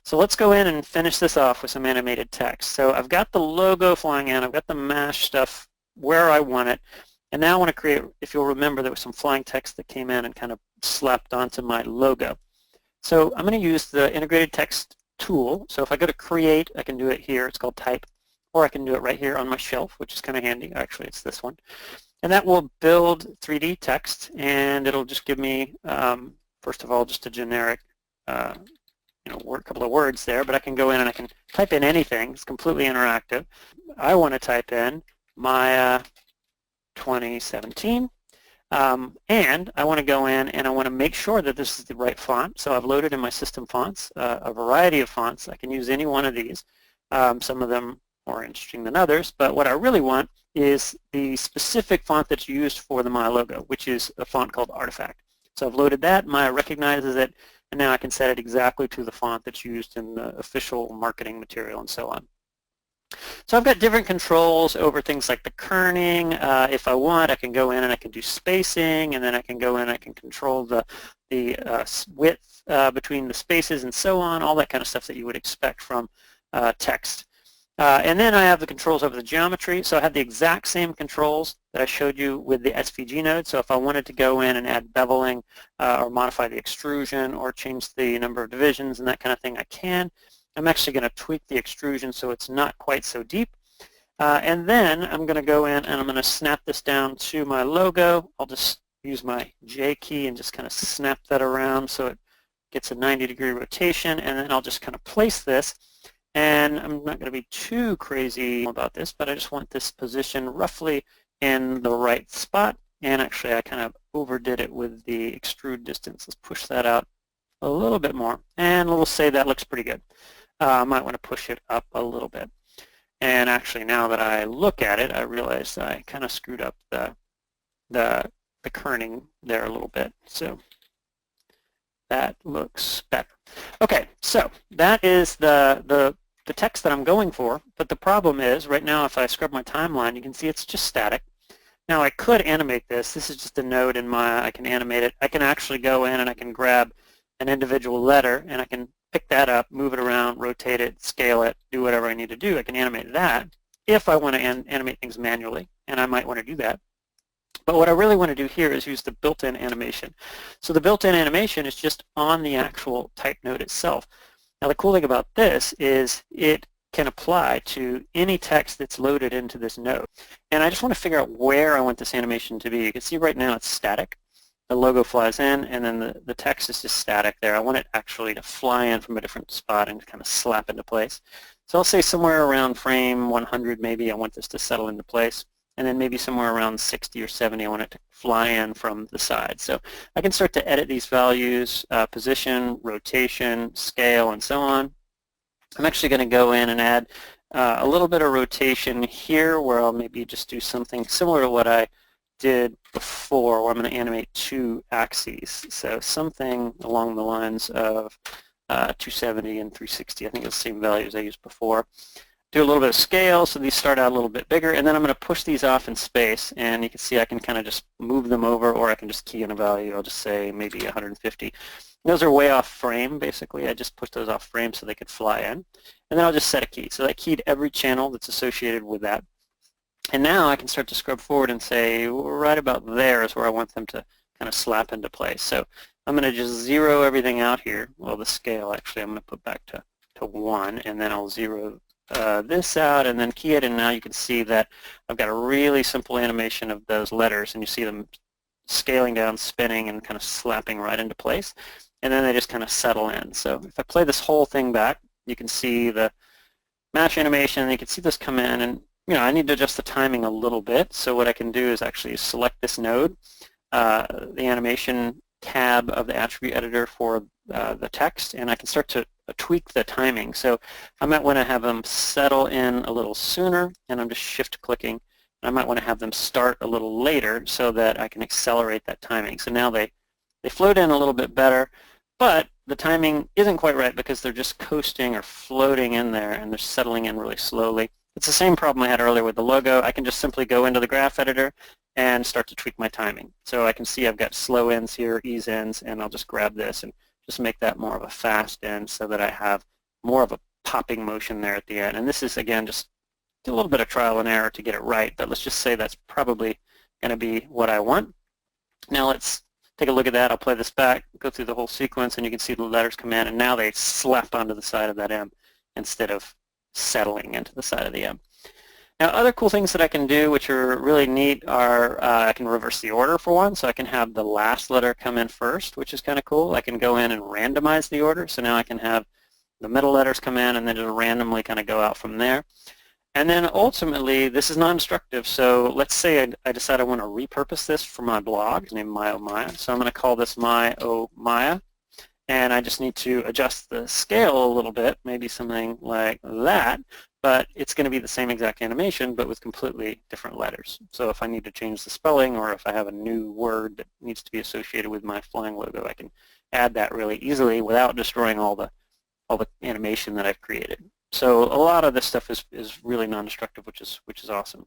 So let's go in and finish this off with some animated text. So I've got the logo flying in, I've got the MASH stuff where I want it, and now I want to create, if you'll remember, there was some flying text that came in and kind of slapped onto my logo. So I'm going to use the integrated text tool. So if I go to create, I can do it here, it's called type, or I can do it right here on my shelf, which is kind of handy. Actually, it's this one. And that will build 3D text, and it'll just give me, first of all, just a generic, a couple of words there, but I can go in and I can type in anything. It's completely interactive. I want to type in Maya 2017, and I want to go in and I want to make sure that this is the right font. So I've loaded in my system fonts a variety of fonts. I can use any one of these. Some of them more interesting than others, but what I really want is the specific font that's used for the Maya logo, which is a font called Artifact. So I've loaded that, Maya recognizes it, and now I can set it exactly to the font that's used in the official marketing material and so on. So I've got different controls over things like the kerning. If I want, I can go in and I can do spacing, and then I can go in and I can control the width between the spaces and so on, all that kind of stuff that you would expect from text. And then I have the controls over the geometry. So I have the exact same controls that I showed you with the SVG node. So if I wanted to go in and add beveling or modify the extrusion or change the number of divisions and that kind of thing, I can. I'm actually going to tweak the extrusion so it's not quite so deep. And then I'm going to go in and I'm going to snap this down to my logo. I'll just use my J key and just kind of snap that around so it gets a 90-degree rotation, and then I'll just kind of place this. And I'm not going to be too crazy about this, but I just want this position roughly in the right spot. And actually, I kind of overdid it with the extrude distance. Let's push that out a little bit more. And we'll say that looks pretty good. I might want to push it up a little bit. And actually, now that I look at it, I realize I kind of screwed up the kerning there a little bit. So that looks better. Okay, so that is the text that I'm going for, but the problem is right now if I scrub my timeline, you can see it's just static. Now I could animate this. This is just a node in Maya. I can animate it. I can actually go in and I can grab an individual letter and I can pick that up, move it around, rotate it, scale it, do whatever I need to do. I can animate that if I want to animate things manually, and I might want to do that. But what I really want to do here is use the built-in animation. So the built-in animation is just on the actual type node itself. Now the cool thing about this is it can apply to any text that's loaded into this node. And I just want to figure out where I want this animation to be. You can see right now it's static. The logo flies in, and then the text is just static there. I want it actually to fly in from a different spot and kind of slap into place. So I'll say somewhere around frame 100 maybe I want this to settle into place. And then maybe somewhere around 60 or 70 I want it to fly in from the side. So I can start to edit these values, position, rotation, scale, and so on. I'm actually going to go in and add a little bit of rotation here where I'll maybe just do something similar to what I did before, where I'm going to animate two axes. So something along the lines of 270 and 360. I think it's the same values I used before. Do a little bit of scale, so these start out a little bit bigger, and then I'm going to push these off in space, and you can see I can kind of just move them over, or I can just key in a value. I'll just say maybe 150. Those are way off frame, basically. I just pushed those off frame so they could fly in. And then I'll just set a key. So that keyed every channel that's associated with that. And now I can start to scrub forward and say, right about there is where I want them to kind of slap into place. So I'm going to just zero everything out here. Well, the scale, actually, I'm going to put back to 1, and then I'll zero this out and then key it, and now you can see that I've got a really simple animation of those letters, and you see them scaling down, spinning, and kind of slapping right into place, and then they just kind of settle in. So if I play this whole thing back, you can see the match animation, and you can see this come in, and I need to adjust the timing a little bit. So what I can do is actually select this node, the animation tab of the attribute editor for the text, and I can start to tweak the timing. So I might want to have them settle in a little sooner, and I'm just shift clicking. I might want to have them start a little later so that I can accelerate that timing. So now they float in a little bit better, but the timing isn't quite right because they're just coasting or floating in there and they're settling in really slowly. It's the same problem I had earlier with the logo. I can just simply go into the graph editor and start to tweak my timing. So I can see I've got slow ends here, ease ends, and I'll just grab this and just make that more of a fast end so that I have more of a popping motion there at the end. And this is, again, just a little bit of trial and error to get it right, but let's just say that's probably going to be what I want. Now let's take a look at that. I'll play this back, go through the whole sequence, and you can see the letters come in, and now they slap onto the side of that M instead of settling into the side of the M. Now, other cool things that I can do, which are really neat, are I can reverse the order for one, so I can have the last letter come in first, which is kind of cool. I can go in and randomize the order, so now I can have the middle letters come in and then just randomly kind of go out from there. And then ultimately, this is non-destructive, so let's say I decide I want to repurpose this for my blog named My Oh Maya. So I'm going to call this My Oh Maya, and I just need to adjust the scale a little bit, maybe something like that, but it's going to be the same exact animation, but with completely different letters. So if I need to change the spelling, or if I have a new word that needs to be associated with my flying logo, I can add that really easily without destroying all the animation that I've created. So a lot of this stuff is really non-destructive, which is awesome.